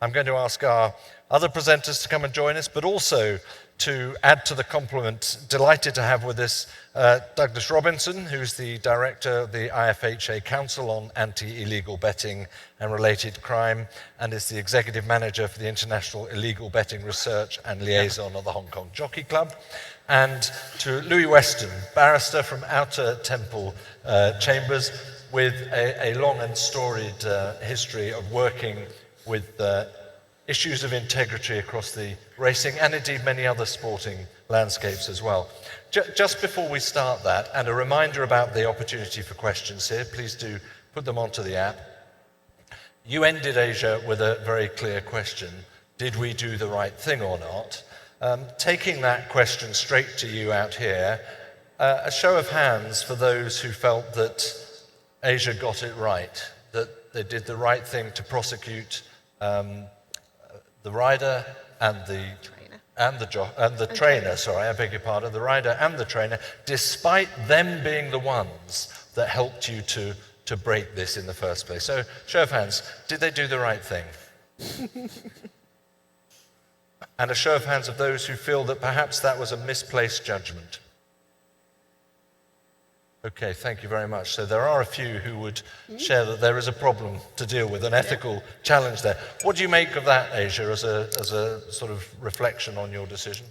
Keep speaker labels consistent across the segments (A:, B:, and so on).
A: I'm going to ask our other presenters to come and join us, but also to add to the compliment, delighted to have with us Douglas Robinson, who's the director of the IFHA Council on Anti-Illegal Betting and Related Crime, and is the executive manager for the International Illegal Betting Research and Liaison of the Hong Kong Jockey Club, and to Louis Weston, barrister from Outer Temple Chambers, with a long and storied history of working with issues of integrity across the racing and indeed many other sporting landscapes as well. Just before we start that, and a reminder about the opportunity for questions here, please do put them onto the app. You ended, Asia, with a very clear question: did we do the right thing or not? Taking that question straight to you out here, a show of hands for those who felt that Asia got it right, that they did the right thing to prosecute the rider and the trainer, sorry, I beg your pardon, the rider and the trainer, despite them being the ones that helped you to break this in the first place. So, show of hands, did they do the right thing? And a show of hands of those who feel that perhaps that was a misplaced judgment. Okay, thank you very much. So there are a few who would share that there is a problem to deal with, an ethical challenge there. What do you make of that, Asia, as a sort of reflection on your decision?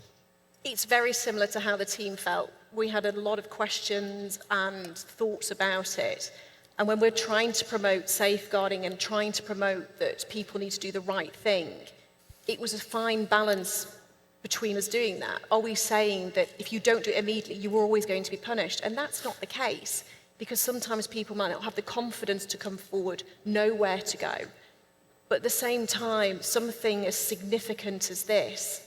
B: It's very similar to how the team felt. We had a lot of questions and thoughts about it. And when we're trying to promote safeguarding and trying to promote that people need to do the right thing, it was a fine balance between us doing that. Are we saying that if you don't do it immediately, you are always going to be punished? And that's not the case, because sometimes people might not have the confidence to come forward, know where to go. But at the same time, something as significant as this,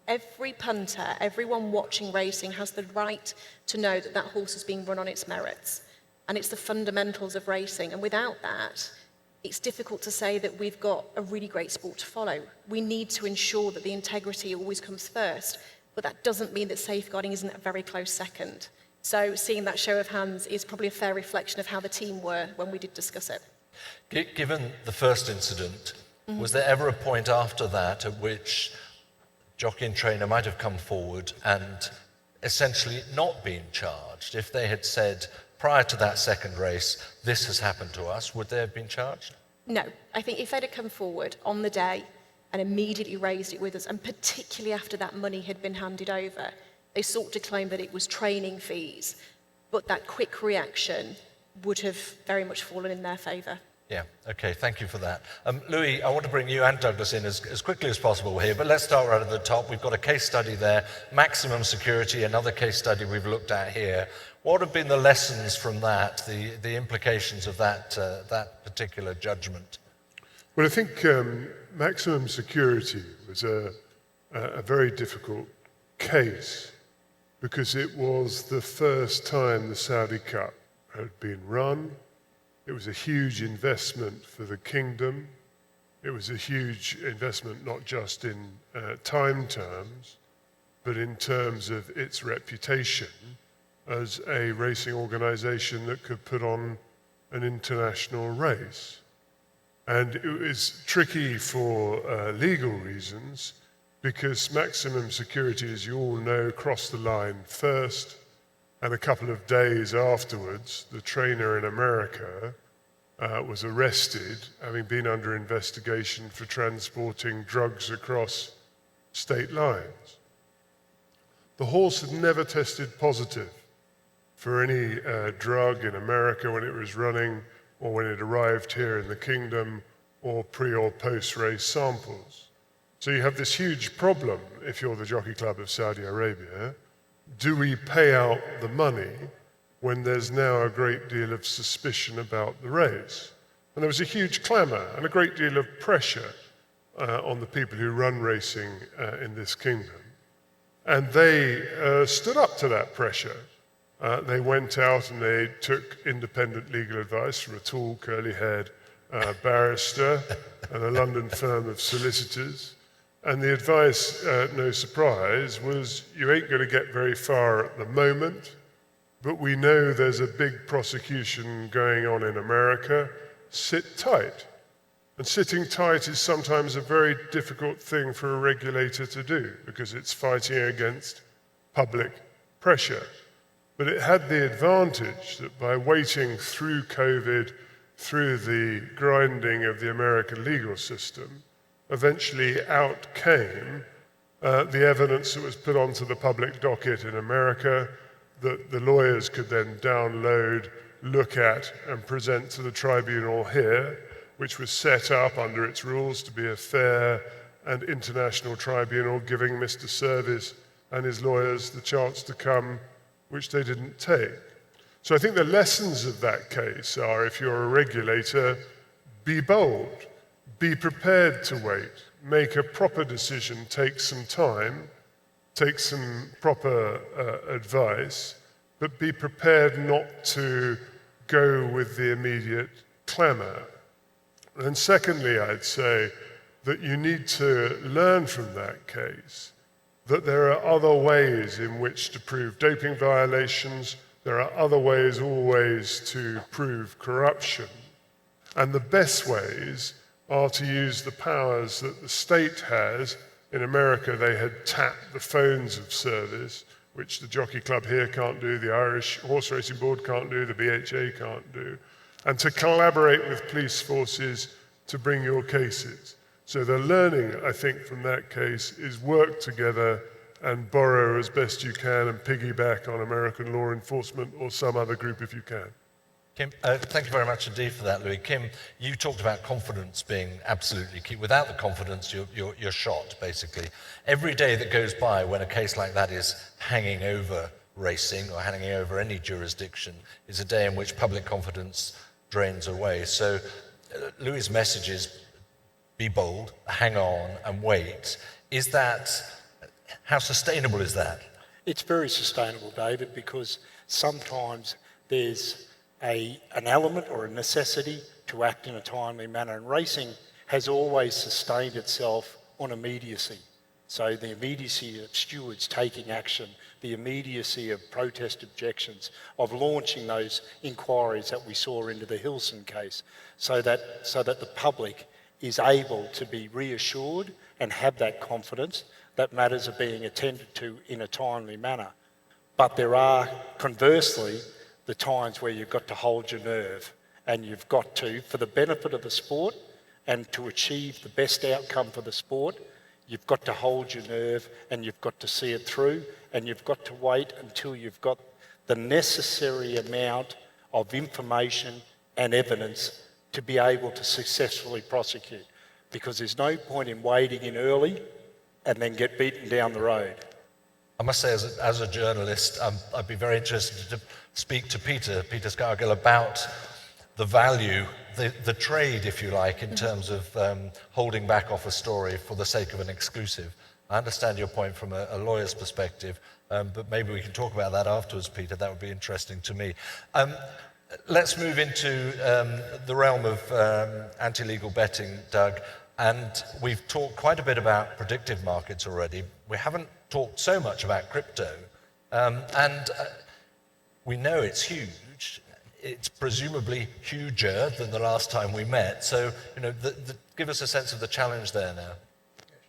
B: every punter, everyone watching racing has the right to know that that horse is being run on its merits. And it's the fundamentals of racing. And without that, it's difficult to say that we've got a really great sport to follow. We need to ensure that the integrity always comes first, but that doesn't mean that safeguarding isn't a very close second. So seeing that show of hands is probably a fair reflection of how the team were when we did discuss it.
A: Given the first incident, was there ever a point after that at which jockey and trainer might have come forward and essentially not been charged? If they had said, prior to that second race, this has happened to us, would they have been charged?
B: No. I think if they'd have come forward on the day and immediately raised it with us, and particularly after that money had been handed over, they sought to claim that it was training fees, but that quick reaction would have very much fallen in their favour.
A: Yeah, okay, thank you for that. Louis, I want to bring you and Douglas in as quickly as possible here, but let's start right at the top. We've got a case study there, maximum security, another case study we've looked at here. What have been the lessons from that, the implications of that particular judgment?
C: Well, I think maximum security was a very difficult case because it was the first time the Saudi Cup had been run. It was a huge investment for the kingdom. It was a huge investment not just in time terms, but in terms of its reputation as a racing organization that could put on an international race. And it was tricky for legal reasons because maximum security, as you all know, crossed the line first, and a couple of days afterwards, the trainer in America was arrested, having been under investigation for transporting drugs across state lines. The horse had never tested positive for any drug in America when it was running or when it arrived here in the kingdom, or pre or post-race samples. So you have this huge problem if you're the Jockey Club of Saudi Arabia. Do we pay out the money when there's now a great deal of suspicion about the race? And there was a huge clamour and a great deal of pressure on the people who run racing in this kingdom. And they stood up to that pressure. They went out and they took independent legal advice from a tall, curly-haired barrister and a London firm of solicitors. And the advice, no surprise, was you ain't going to get very far at the moment, but we know there's a big prosecution going on in America. Sit tight. And sitting tight is sometimes a very difficult thing for a regulator to do because it's fighting against public pressure. But it had the advantage that by waiting through COVID, through the grinding of the American legal system, eventually out came the evidence that was put onto the public docket in America that the lawyers could then download, look at, and present to the tribunal here, which was set up under its rules to be a fair and international tribunal, giving Mr. Service and his lawyers the chance to come, which they didn't take. So I think the lessons of that case are, if you're a regulator, be bold, be prepared to wait, make a proper decision, take some time, take some proper advice, but be prepared not to go with the immediate clamour. And secondly, I'd say that you need to learn from that case that there are other ways in which to prove doping violations, there are other ways always to prove corruption, and the best ways are to use the powers that the state has. In America, they had tapped the phones of Service, which the Jockey Club here can't do, the Irish Horse Racing Board can't do, the BHA can't do, and to collaborate with police forces to bring your cases. So the learning, I think, from that case is work together and borrow as best you can and piggyback on American law enforcement or some other group if you can.
A: Kim, thank you very much indeed for that, Louis. Kim, you talked about confidence being absolutely key. Without the confidence, you're shot, basically. Every day that goes by when a case like that is hanging over racing or hanging over any jurisdiction is a day in which public confidence drains away. So Louis' message is be bold, hang on and wait. How sustainable is that?
D: It's very sustainable, David, because sometimes there's an element or a necessity to act in a timely manner, and racing has always sustained itself on immediacy. So the immediacy of stewards taking action, the immediacy of protest objections, of launching those inquiries that we saw into the Hilson case, so that the public is able to be reassured and have that confidence that matters are being attended to in a timely manner. But there are, conversely, the times where you've got to hold your nerve and you've got to, for the benefit of the sport and to achieve the best outcome for the sport, you've got to hold your nerve and you've got to see it through, and you've got to wait until you've got the necessary amount of information and evidence to be able to successfully prosecute. Because there's no point in wading in early and then get beaten down the road.
A: I must say, as a journalist, I'd be very interested to speak to Peter Scargill about the value, the trade, if you like, in terms of holding back off a story for the sake of an exclusive. I understand your point from a lawyer's perspective, but maybe we can talk about that afterwards, Peter. That would be interesting to me. Let's move into the realm of anti-legal betting, Doug. And we've talked quite a bit about predictive markets already. We haven't talked so much about crypto. And we know it's huge. It's presumably huger than the last time we met. So, give us a sense of the challenge there now.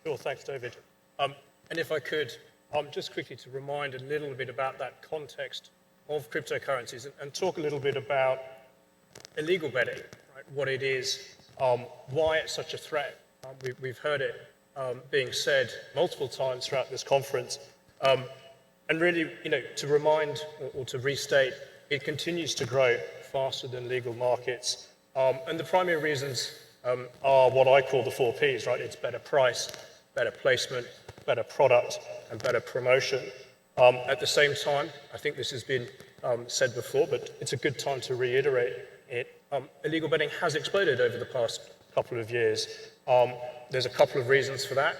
E: Sure, thanks, David. And if I could, just quickly to remind a little bit about that context of cryptocurrencies and talk a little bit about illegal betting, right? What it is, why it's such a threat. We've heard it being said multiple times throughout this conference. And really, to remind or to restate, it continues to grow faster than legal markets. And the primary reasons are what I call the 4 Ps, right? It's better price, better placement, better product, and better promotion. At the same time, I think this has been said before, but it's a good time to reiterate it. Illegal betting has exploded over the past couple of years. There's a couple of reasons for that.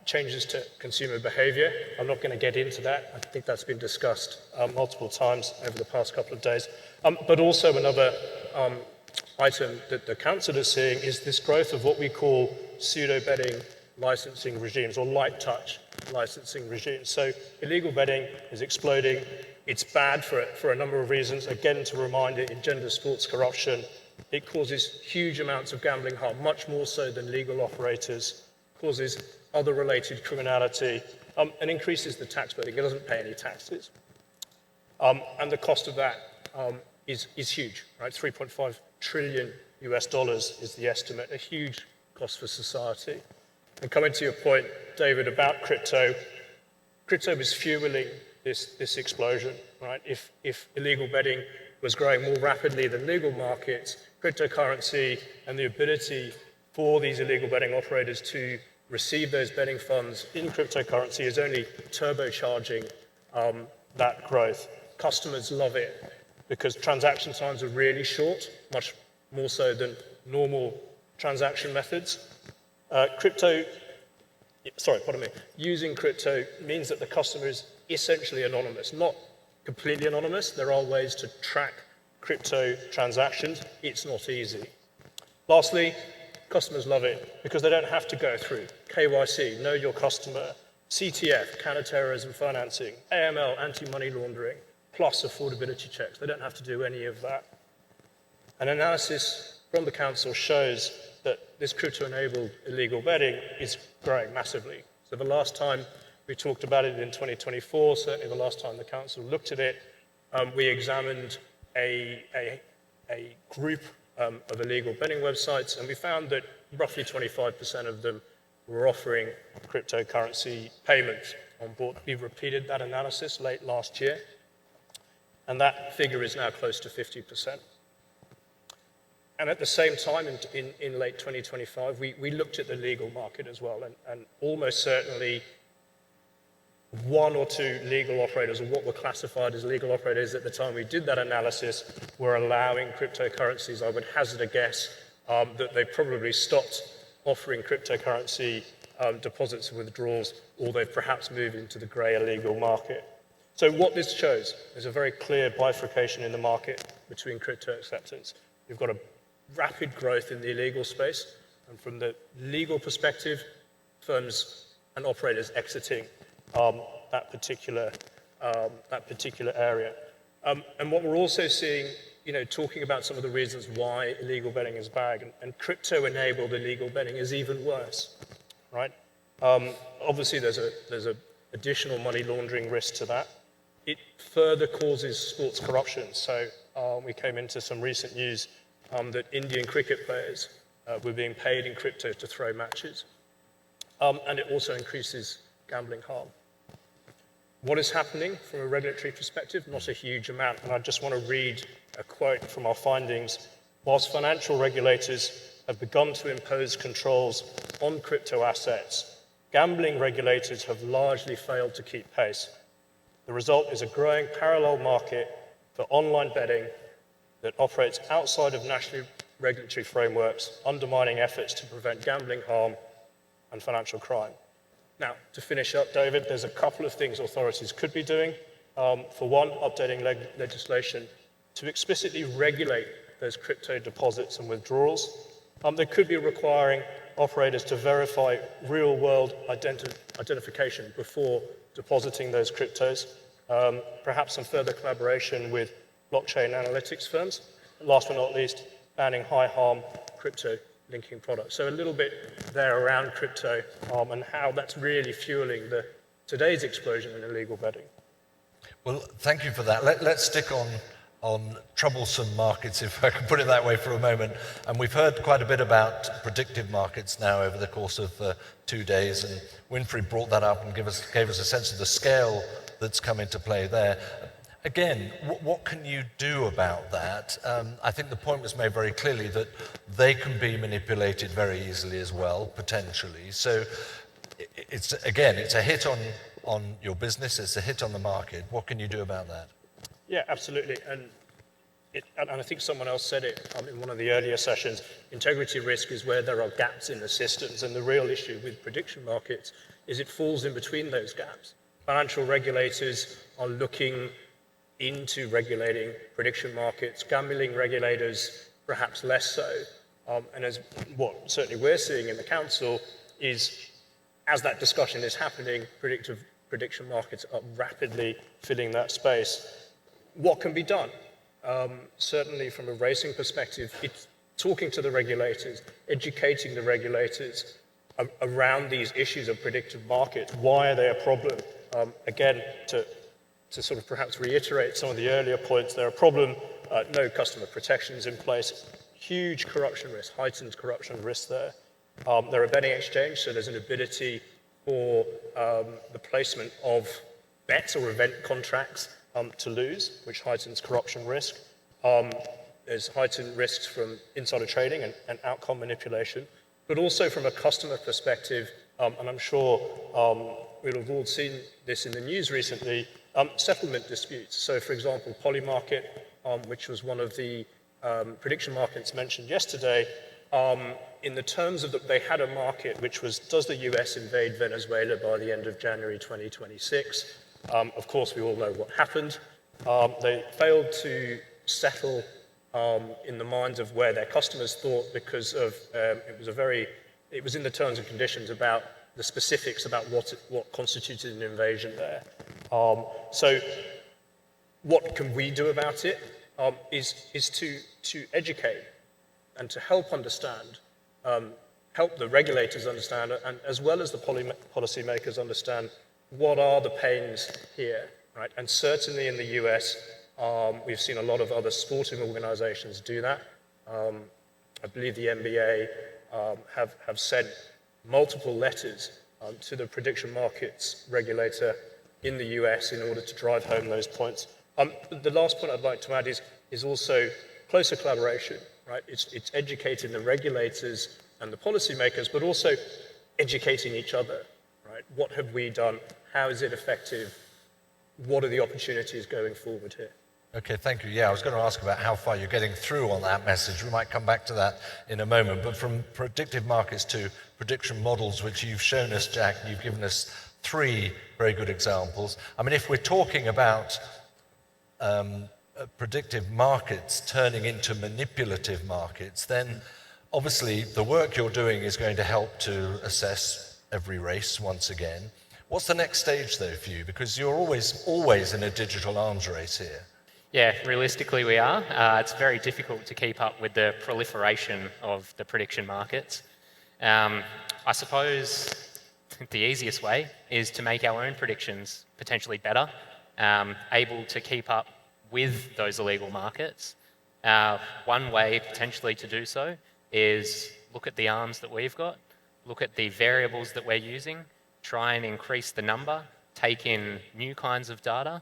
E: Changes to consumer behavior. I'm not going to get into that. I think that's been discussed multiple times over the past couple of days. But also another item that the council is seeing is this growth of what we call pseudo-betting licensing regimes or light touch licensing regimes. So illegal betting is exploding. It's bad for a number of reasons. Again, to remind it engenders sports corruption, it causes huge amounts of gambling harm, much more so than legal operators, causes other related criminality, and increases the tax burden. It doesn't pay any taxes. And the cost of that is huge, right? 3.5 trillion US dollars is the estimate, a huge cost for society. And coming to your point, David, about crypto is fueling this explosion, right? If illegal betting was growing more rapidly than legal markets, cryptocurrency and the ability for these illegal betting operators to receive those betting funds in cryptocurrency is only turbocharging that growth. Customers love it because transaction times are really short, much more so than normal transaction methods. Using crypto means that the customer is essentially anonymous, not completely anonymous. There are ways to track crypto transactions. It's not easy. Lastly, customers love it because they don't have to go through KYC, know your customer, CTF, counterterrorism financing, AML, anti-money laundering, plus affordability checks. They don't have to do any of that. An analysis from the council shows that this crypto-enabled illegal betting is growing massively. So the last time we talked about it in 2024, certainly the last time the council looked at it, we examined a group of illegal betting websites, and we found that roughly 25% of them were offering cryptocurrency payments on board. We repeated that analysis late last year, and that figure is now close to 50%. And at the same time, in late 2025, we looked at the legal market as well, and almost certainly one or two legal operators, or what were classified as legal operators at the time we did that analysis, were allowing cryptocurrencies. I would hazard a guess that they probably stopped offering cryptocurrency deposits and withdrawals, or they've perhaps moved into the grey illegal market. So what this shows is a very clear bifurcation in the market between crypto acceptance. You've got a rapid growth in the illegal space, and from the legal perspective, firms and operators exiting that particular area. And what we're also seeing, talking about some of the reasons why illegal betting is bad, and crypto-enabled illegal betting is even worse, right? Obviously, there's a additional money laundering risk to that. It further causes sports corruption. So we came into some recent news that Indian cricket players were being paid in crypto to throw matches. And it also increases gambling harm. What is happening from a regulatory perspective? Not a huge amount. And I just want to read a quote from our findings. Whilst financial regulators have begun to impose controls on crypto assets, gambling regulators have largely failed to keep pace. The result is a growing parallel market for online betting that operates outside of national regulatory frameworks, undermining efforts to prevent gambling harm and financial crime. Now, to finish up, David, there's a couple of things authorities could be doing. For one, updating legislation to explicitly regulate those crypto deposits and withdrawals. They could be requiring operators to verify real-world identification before depositing those cryptos. Perhaps some further collaboration with blockchain analytics firms. And last but not least, banning high-harm crypto linking products. So a little bit there around crypto and how that's really fueling today's explosion in illegal betting.
A: Well, thank you for that. Let's stick on troublesome markets, if I can put it that way, for a moment. And we've heard quite a bit about predictive markets now over the course of 2 days, and Winfrey brought that up and gave us a sense of the scale that's come into play there. Again, what can you do about that? I think the point was made very clearly that they can be manipulated very easily as well, potentially. So it's a hit on your business, it's a hit on the market. What can you do about that?
E: Yeah, absolutely. And I think someone else said it in one of the earlier sessions, integrity risk is where there are gaps in the systems, and the real issue with prediction markets is it falls in between those gaps. Financial regulators are looking into regulating prediction markets, gambling regulators perhaps less so. And as what certainly we're seeing in the council is, as that discussion is happening, prediction markets are rapidly filling that space. What can be done? Certainly from a racing perspective, talking to the regulators, educating the regulators around these issues of predictive markets. Why are they a problem? Again, to sort of perhaps reiterate some of the earlier points, they're a problem. No customer protections in place, huge corruption risk, heightened corruption risk there. They're a betting exchange, so there's an ability for the placement of bets or event contracts to lose, which heightens corruption risk. There's heightened risks from insider trading and outcome manipulation, but also from a customer perspective, and I'm sure we'll have all seen this in the news recently, settlement disputes. So for example, Polymarket, which was one of the prediction markets mentioned yesterday, in the terms of they had a market which was, does the US invade Venezuela by the end of January 2026? Of course, we all know what happened. They failed to settle in the minds of where their customers thought, because of it was in the terms and conditions about the specifics about what constituted an invasion there. So what can we do about it? Is to educate and to help understand, help the regulators understand, and as well as the policymakers understand what are the pains here, right? And certainly in the US, we've seen a lot of other sporting organizations do that. I believe the NBA have sent multiple letters to the prediction markets regulator in the US in order to drive home those points. The last point I'd like to add is also closer collaboration, right? It's educating the regulators and the policymakers, but also educating each other, right? What have we done? How is it effective? What are the opportunities going forward here?
A: Okay, thank you. Yeah, I was going to ask about how far you're getting through on that message. We might come back to that in a moment. But from predictive markets to prediction models, which you've shown us, Jack, you've given us 3 very good examples. I mean, if we're talking about predictive markets turning into manipulative markets, then obviously the work you're doing is going to help to assess every race once again. What's the next stage, though, for you? Because you're always in a digital arms race here.
F: Yeah, realistically we are. It's very difficult to keep up with the proliferation of the prediction markets. I suppose the easiest way is to make our own predictions potentially better, able to keep up with those illegal markets. One way potentially to do so is look at the arms that we've got, look at the variables that we're using, try and increase the number, take in new kinds of data.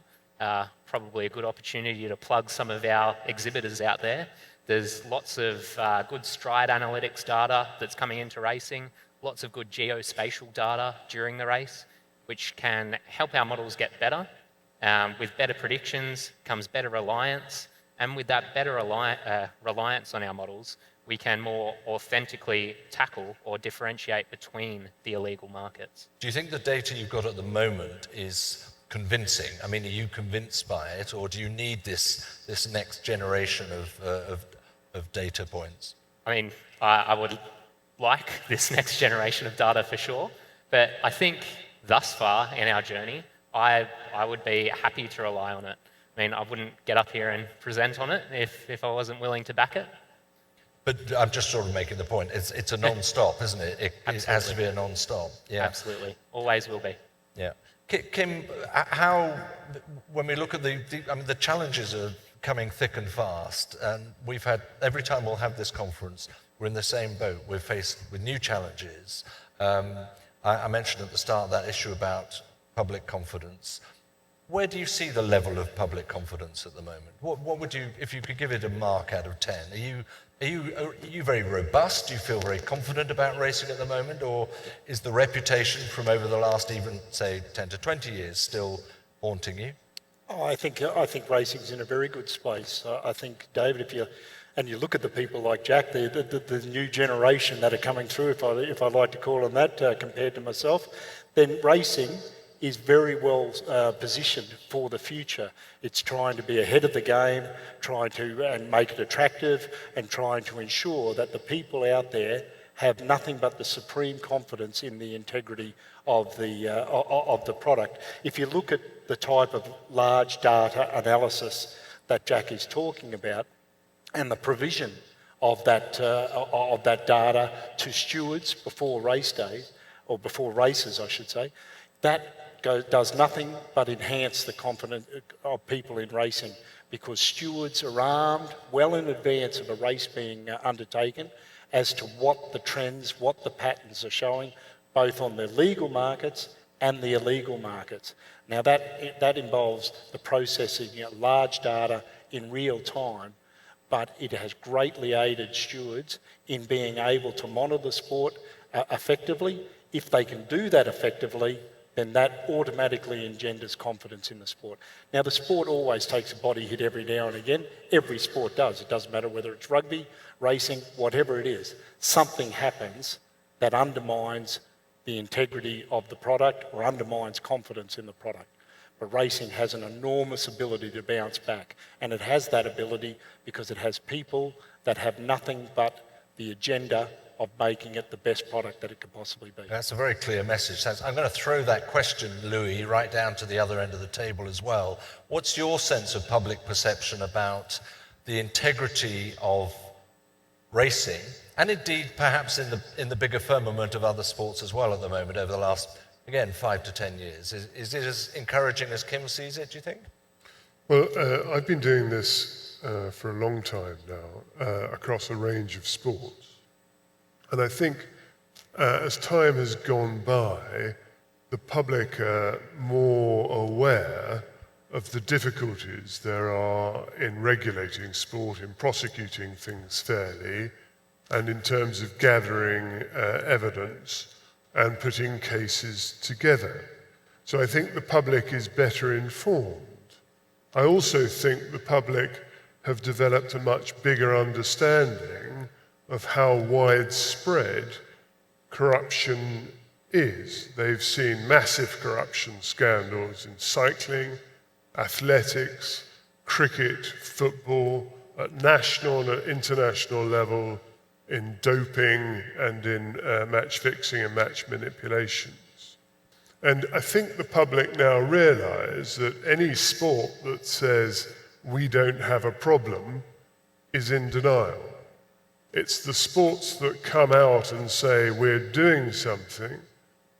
F: Probably a good opportunity to plug some of our exhibitors out there. There's lots of good stride analytics data that's coming into racing, lots of good geospatial data during the race, which can help our models get better. With better predictions comes better reliance, and with that better reliance on our models, we can more authentically tackle or differentiate between the illegal markets.
A: Do you think the data you've got at the moment is convincing? I mean, are you convinced by it, or do you need this next generation of data points?
F: I mean, I would like this next generation of data for sure, but I think thus far in our journey, I would be happy to rely on it. I mean, I wouldn't get up here and present on it if I wasn't willing to back it.
A: But I'm just sort of making the point. It's a non-stop, isn't it? It has to be a non-stop. Yeah.
F: Absolutely. Always will be.
A: Yeah. Kim, how, when we look at the challenges are coming thick and fast, and every time we'll have this conference, we're in the same boat. We're faced with new challenges. I mentioned at the start that issue about public confidence. Where do you see the level of public confidence at the moment? What would you, if you could give it a mark out of 10, are you very robust? Do you feel very confident about racing at the moment? Or is the reputation from over the last even, say, 10 to 20 years still haunting you?
D: Oh, I think racing's in a very good space. I think, David, if you look at the people like Jack, the new generation that are coming through, if I like to call them that, compared to myself, then racing is very well positioned for the future. It's trying to be ahead of the game, trying to and make it attractive, and trying to ensure that the people out there have nothing but the supreme confidence in the integrity of the product. If you look at the type of large data analysis that Jack is talking about, and the provision of that data to stewards before race days, or before races, I should say, that does nothing but enhance the confidence of people in racing, because stewards are armed well in advance of a race being undertaken as to what the trends, what the patterns are showing, both on the legal markets and the illegal markets. Now that involves the processing of large data in real time, but it has greatly aided stewards in being able to monitor the sport effectively. If they can do that effectively, then that automatically engenders confidence in the sport. Now, the sport always takes a body hit every now and again. Every sport does. It doesn't matter whether it's rugby, racing, whatever it is. Something happens that undermines the integrity of the product or undermines confidence in the product. But racing has an enormous ability to bounce back. And it has that ability because it has people that have nothing but the agenda of making it the best product that it could possibly be.
A: That's a very clear message. I'm going to throw that question, Louis, right down to the other end of the table as well. What's your sense of public perception about the integrity of racing, and indeed perhaps in the bigger firmament of other sports as well at the moment over the last, again, 5 to 10 years? Is it as encouraging as Kim sees it, do you think?
C: Well, I've been doing this for a long time now, across a range of sports. And I think as time has gone by, the public are more aware of the difficulties there are in regulating sport, in prosecuting things fairly, and in terms of gathering evidence and putting cases together. So I think the public is better informed. I also think the public have developed a much bigger understanding of how widespread corruption is. They've seen massive corruption scandals in cycling, athletics, cricket, football, at national and at international level, in doping and in match fixing and match manipulations. And I think the public now realise that any sport that says we don't have a problem is in denial. It's the sports that come out and say we're doing something,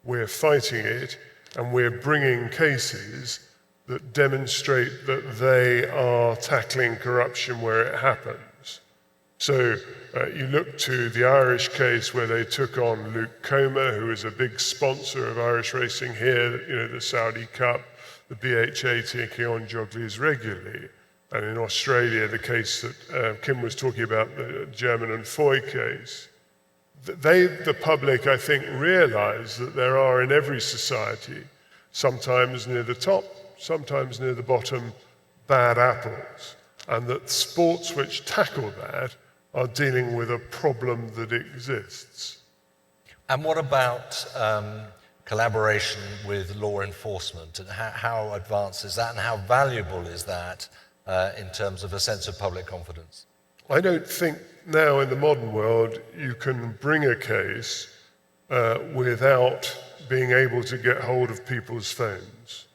C: we're fighting it, and we're bringing cases that demonstrate that they are tackling corruption where it happens. So you look to the Irish case where they took on Luke Comer, who is a big sponsor of Irish racing here, the Saudi Cup, the BHA taking on jockeys regularly. And in Australia, the case that Kim was talking about, the German and Foy case, the public, I think, realise that there are in every society, sometimes near the top, sometimes near the bottom, bad apples. And that sports which tackle that are dealing with a problem that exists.
A: And what about collaboration with law enforcement? And how advanced is that, and how valuable is that in terms of a sense of public confidence?
C: I don't think now in the modern world you can bring a case without being able to get hold of people's phones.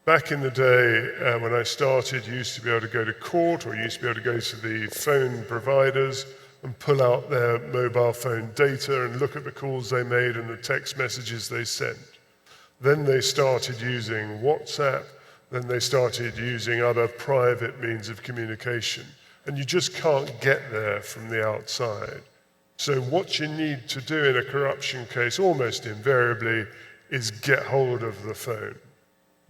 C: Back in the day when I started, you used to be able to go to court, or you used to be able to go to the phone providers and pull out their mobile phone data and look at the calls they made and the text messages they sent. Then they started using WhatsApp. Then they started using other private means of communication. And you just can't get there from the outside. So what you need to do in a corruption case, almost invariably, is get hold of the phone.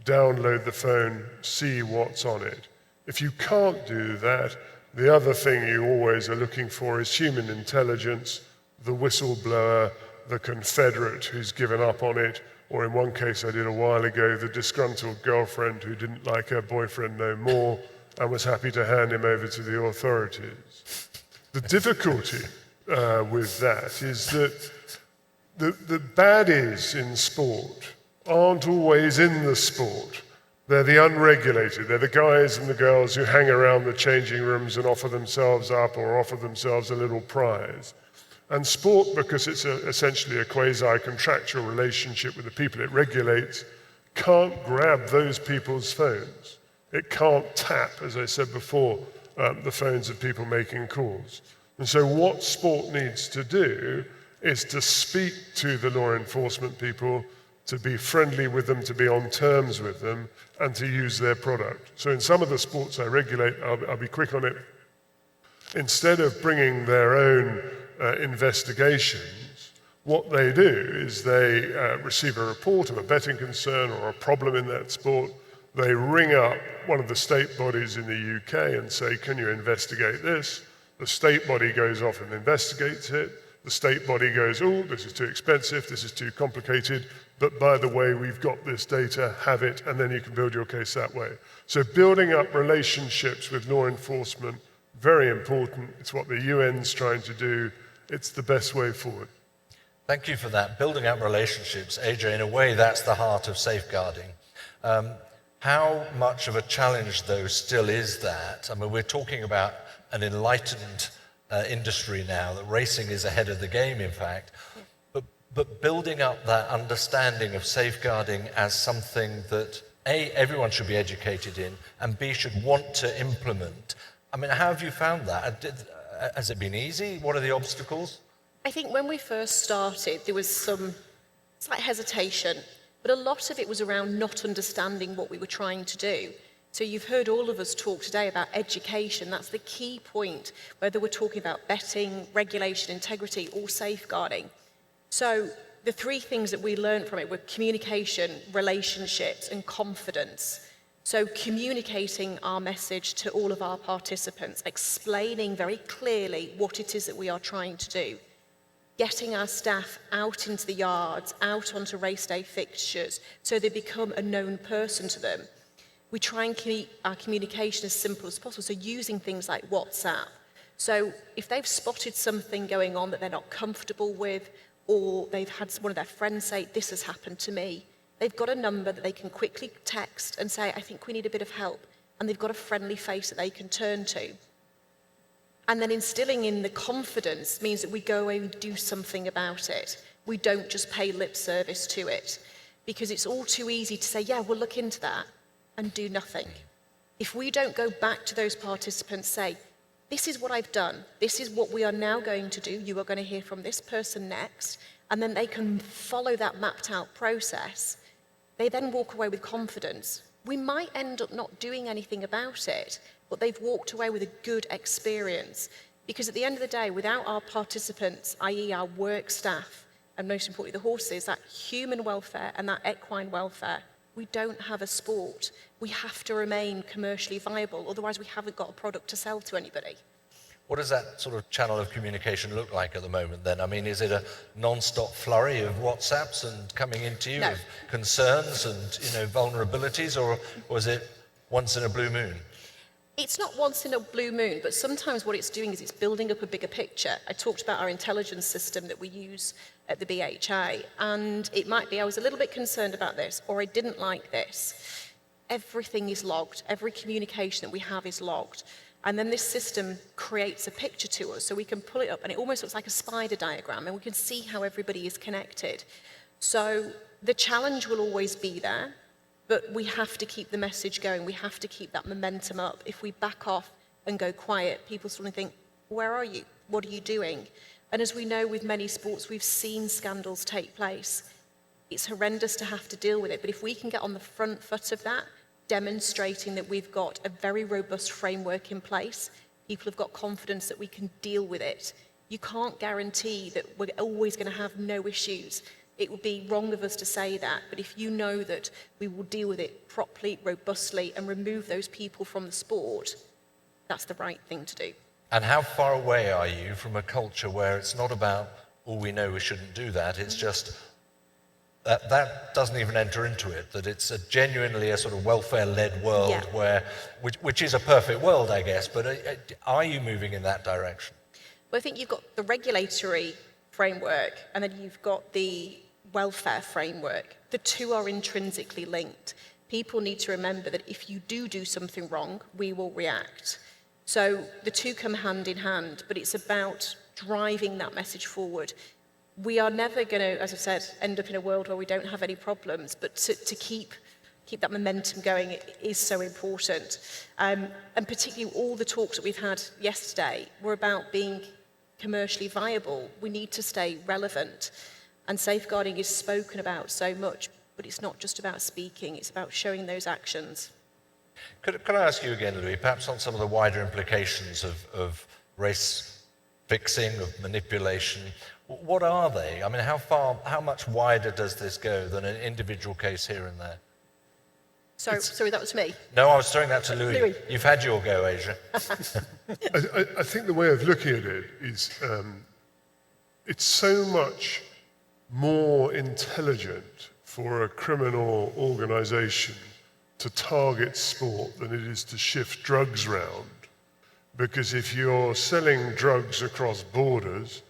C: Download the phone, see what's on it. If you can't do that, the other thing you always are looking for is human intelligence, the whistleblower, the confederate who's given up on it, or in one case I did a while ago, the disgruntled girlfriend who didn't like her boyfriend no more and was happy to hand him over to the authorities. The difficulty with that is that the baddies in sport aren't always in the sport. They're the unregulated. They're the guys and the girls who hang around the changing rooms and offer themselves up or offer themselves a little prize. And sport, because it's essentially a quasi-contractual relationship with the people it regulates, can't grab those people's phones. It can't tap, as I said before, the phones of people making calls. And so what sport needs to do is to speak to the law enforcement people, to be friendly with them, to be on terms with them, and to use their product. So in some of the sports I regulate, I'll be quick on it, instead of bringing their own investigations, what they do is they receive a report of a betting concern or a problem in that sport. They ring up one of the state bodies in the UK and say, can you investigate this? The state body goes off and investigates it. The state body goes, oh, this is too expensive, this is too complicated, but by the way, we've got this data, have it, and then you can build your case that way. So building up relationships with law enforcement, very important. It's what the UN's trying to do. It's the best way forward.
A: Thank you for that. Building up relationships, AJ, in a way, that's the heart of safeguarding. How much of a challenge, though, still is that? I mean, we're talking about an enlightened industry now, that racing is ahead of the game, in fact. But building up that understanding of safeguarding as something that, A, everyone should be educated in, and B, should want to implement. I mean, how have you found that? Has it been easy? What are the obstacles?
B: I think when we first started, there was some slight hesitation, but a lot of it was around not understanding what we were trying to do. So you've heard all of us talk today about education. That's the key point, whether we're talking about betting, regulation, integrity, or safeguarding. So the three things that we learned from it were communication, relationships, and confidence. So communicating our message to all of our participants, explaining very clearly what it is that we are trying to do, getting our staff out into the yards, out onto race day fixtures, so they become a known person to them. We try and keep our communication as simple as possible, so using things like WhatsApp. So if they've spotted something going on that they're not comfortable with, or they've had one of their friends say, this has happened to me, they've got a number that they can quickly text and say, I think we need a bit of help. And they've got a friendly face that they can turn to. And then instilling in the confidence means that we go away and do something about it. We don't just pay lip service to it. Because it's all too easy to say, yeah, we'll look into that, and do nothing. If we don't go back to those participants, say, this is what I've done, this is what we are now going to do, you are going to hear from this person next, and then they can follow that mapped out process, they then walk away with confidence. We might end up not doing anything about it, but they've walked away with a good experience. Because at the end of the day, without our participants, i.e. our work staff, and most importantly the horses, that human welfare and that equine welfare, we don't have a sport. We have to remain commercially viable, otherwise we haven't got a product to sell to anybody.
A: What does that sort of channel of communication look like at the moment then? I mean, is it a non-stop flurry of WhatsApps and coming into you
B: No.
A: with concerns and, vulnerabilities, or was it once in a blue moon?
B: It's not once in a blue moon, but sometimes what it's doing is it's building up a bigger picture. I talked about our intelligence system that we use at the BHA, and it might be I was a little bit concerned about this, or I didn't like this. Everything is logged. Every communication that we have is logged. And then this system creates a picture to us, so we can pull it up, and it almost looks like a spider diagram, and we can see how everybody is connected. So the challenge will always be there, but we have to keep the message going. We have to keep that momentum up. If we back off and go quiet, people suddenly think, where are you? What are you doing? And as we know with many sports, we've seen scandals take place. It's horrendous to have to deal with it, but if we can get on the front foot of that, demonstrating that we've got a very robust framework in place, people have got confidence that we can deal with it. You can't guarantee that we're always going to have no issues. It would be wrong of us to say that, but if you know that we will deal with it properly, robustly, and remove those people from the sport, that's the right thing to do.
A: And how far away are you from a culture where it's not about, oh, we know we shouldn't do that, it's just that doesn't even enter into it, that it's genuinely a sort of welfare-led world
B: Yeah.
A: which is a perfect world, I guess, but are you moving in that direction?
B: Well, I think you've got the regulatory framework, and then you've got the welfare framework. The two are intrinsically linked. People need to remember that if you do something wrong, we will react. So the two come hand in hand, but it's about driving that message forward. We are never going to, as I said, end up in a world where we don't have any problems, but to keep that momentum going is so important. And particularly all the talks that we've had yesterday were about being commercially viable. We need to stay relevant. And safeguarding is spoken about so much, but it's not just about speaking, it's about showing those actions.
A: Could I ask you again, Louis, perhaps on some of the wider implications of race fixing, of manipulation? What are they? I mean, how much wider does this go than an individual case here and there?
B: Sorry, that was me.
A: No, I was throwing that to Louis.
B: Louis.
A: You've had your go, Asia.
C: I think the way of looking at it is it's so much more intelligent for a criminal organization to target sport than it is to shift drugs round. Because if you're selling drugs across borders,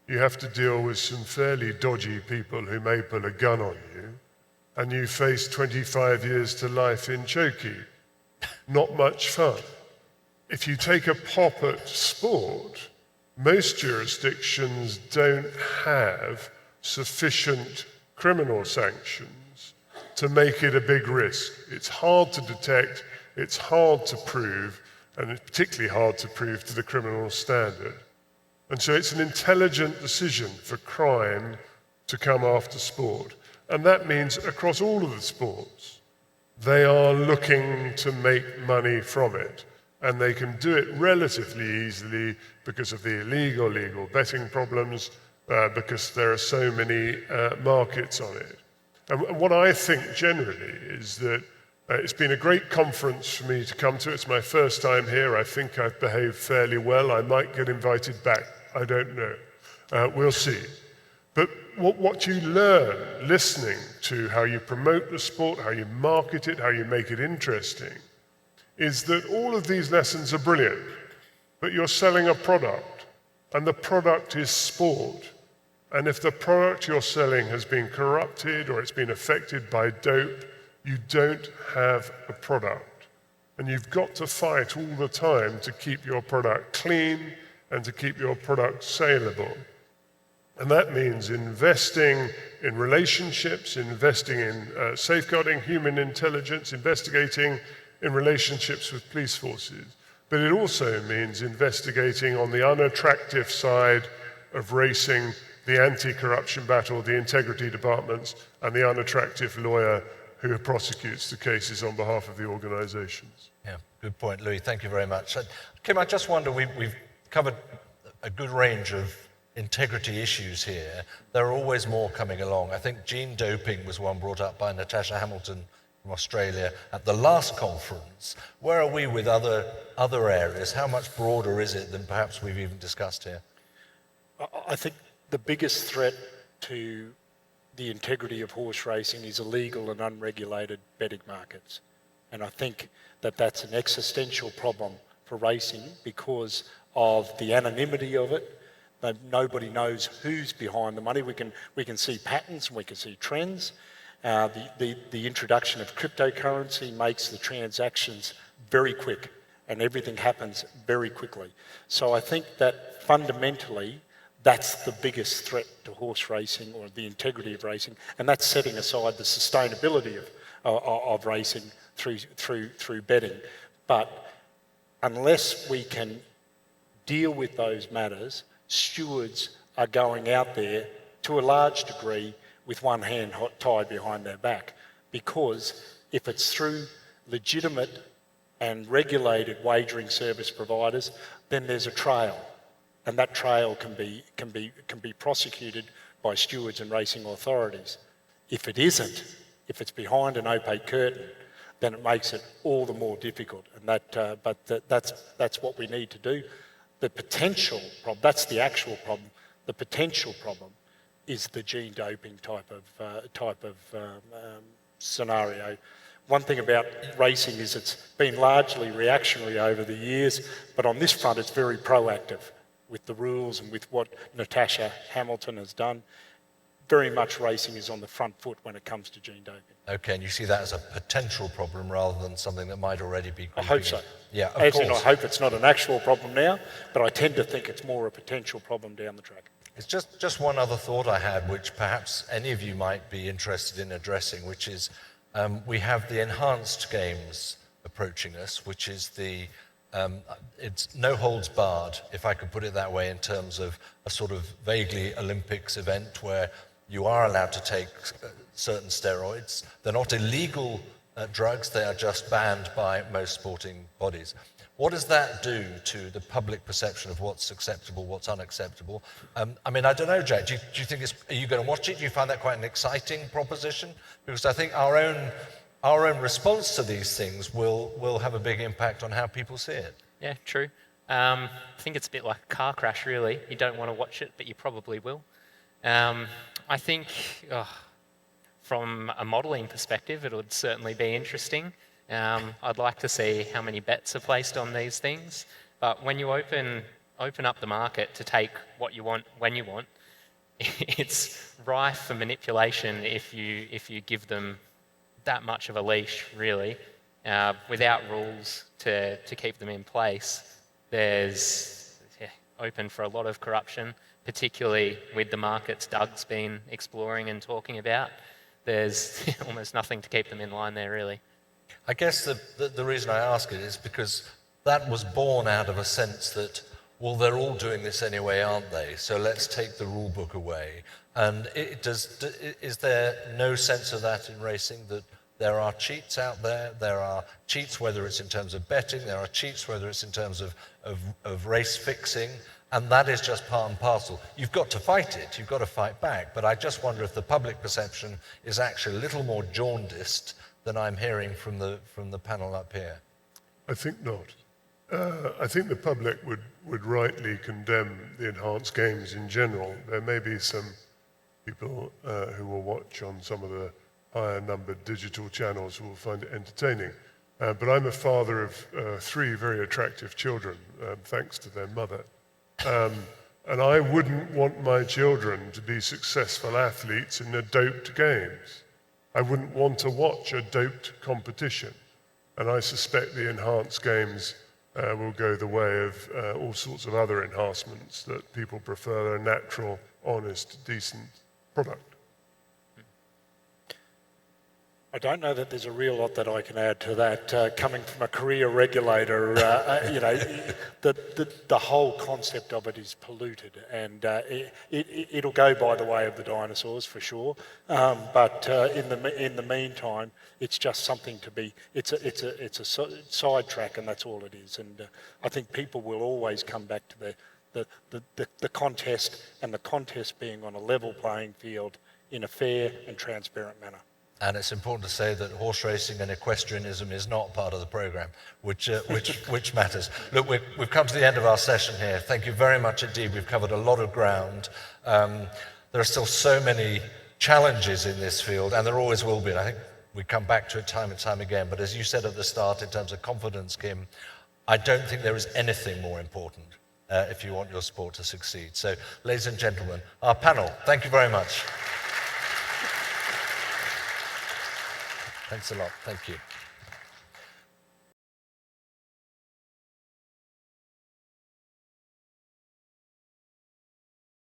C: you have to deal with some fairly dodgy people who may pull a gun on you, and you face 25 years to life in Chokey. Not much fun. If you take a pop at sport, most jurisdictions don't have sufficient criminal sanctions to make it a big risk. It's hard to detect, it's hard to prove, and it's particularly hard to prove to the criminal standard. And so it's an intelligent decision for crime to come after sport. And that means across all of the sports, they are looking to make money from it. And they can do it relatively easily because of the legal betting problems, because there are so many markets on it. And what I think generally is that it's been a great conference for me to come to. It's my first time here. I think I've behaved fairly well. I might get invited back. I don't know. We'll see. But what you learn listening to how you promote the sport, how you market it, how you make it interesting, is that all of these lessons are brilliant, but you're selling a product, and the product is sport. And if the product you're selling has been corrupted or it's been affected by dope, you don't have a product. And you've got to fight all the time to keep your product clean and to keep your product saleable. And that means investing in relationships, investing in safeguarding human intelligence, investigating in relationships with police forces. But it also means investigating on the unattractive side of racing, the anti-corruption battle, the integrity departments, and the unattractive lawyer who prosecutes the cases on behalf of the organizations.
A: Yeah, good point, Louis. Thank you very much. Kim, I just wonder, we've covered a good range of integrity issues here. There are always more coming along. I think gene doping was one brought up by Natasha Hamilton from Australia at the last conference. Where are we with other areas? How much broader is it than perhaps we've even discussed here?
D: I think the biggest threat to the integrity of horse racing is illegal and unregulated betting markets. And I think that that's an existential problem for racing because of the anonymity of it. Nobody knows who's behind the money. We can see patterns, we can see trends. The introduction of cryptocurrency makes the transactions very quick and everything happens very quickly. So I think that fundamentally that's the biggest threat to horse racing or the integrity of racing, and that's setting aside the sustainability of racing through betting. But unless we can deal with those matters, stewards are going out there to a large degree with one hand tied behind their back, because if it's through legitimate and regulated wagering service providers, then there's a trail, and that trail can be prosecuted by stewards and racing authorities. If it isn't, if it's behind an opaque curtain, then it makes it all the more difficult. And that's what we need to do. The potential problem, that's the actual problem. The potential problem is the gene doping type of scenario. One thing about racing is it's been largely reactionary over the years, but on this front it's very proactive with the rules and with what Natasha Hamilton has done. Very much racing is on the front foot when it comes to gene doping.
A: Okay, and you see that as a potential problem rather than something that might already be...
D: I hope so.
A: Yeah, of
D: As
A: course.
D: in, I hope it's not an actual problem now, but I tend to think it's more a potential problem down the track.
A: It's just one other thought I had, which perhaps any of you might be interested in addressing, which is we have the enhanced games approaching us, which is the it's no holds barred, if I could put it that way, in terms of a sort of vaguely Olympics event where you are allowed to take certain steroids. They're not illegal drugs, they are just banned by most sporting bodies. What does that do to the public perception of what's acceptable, what's unacceptable? I mean, I don't know, Jack, do you think are you going to watch it? Do you find that quite an exciting proposition? Because I think our own response to these things will have a big impact on how people see it.
F: Yeah, true. I think it's a bit like a car crash, really. You don't want to watch it, but you probably will. I think from a modelling perspective, it would certainly be interesting. I'd like to see how many bets are placed on these things. But when you open up the market to take what you want when you want, it's rife for manipulation if you give them that much of a leash, really, without rules to keep them in place. There's open for a lot of corruption, particularly with the markets Doug's been exploring and talking about. There's almost nothing to keep them in line there, really.
A: I guess the reason I ask it is because that was born out of a sense that, well, they're all doing this anyway, aren't they? So let's take the rule book away. And is there no sense of that in racing, that there are cheats out there? There are cheats, whether it's in terms of betting, there are cheats, whether it's in terms of race fixing, and that is just part and parcel. You've got to fight it, you've got to fight back, but I just wonder if the public perception is actually a little more jaundiced than I'm hearing from the panel up here.
C: I think not. I think the public would rightly condemn the enhanced games in general. There may be some people who will watch on some of the higher numbered digital channels who will find it entertaining. But I'm a father of 3 very attractive children, thanks to their mother. And I wouldn't want my children to be successful athletes in the doped games. I wouldn't want to watch a doped competition. And I suspect the enhanced games will go the way of all sorts of other enhancements that people prefer a natural, honest, decent product.
D: I don't know that there's a real lot that I can add to that. Coming from a career regulator, the whole concept of it is polluted, and it'll go by the way of the dinosaurs for sure. But in the meantime, it's just something to be. It's a sidetrack, and that's all it is. And I think people will always come back to the contest, and the contest being on a level playing field in a fair and transparent manner.
A: And it's important to say that horse racing and equestrianism is not part of the programme, which matters. Look, we've come to the end of our session here. Thank you very much indeed. We've covered a lot of ground. There are still so many challenges in this field, and there always will be. And I think we come back to it time and time again. But as you said at the start, in terms of confidence, Kim, I don't think there is anything more important if you want your sport to succeed. So, ladies and gentlemen, our panel, thank you very much. Thanks a lot. Thank you.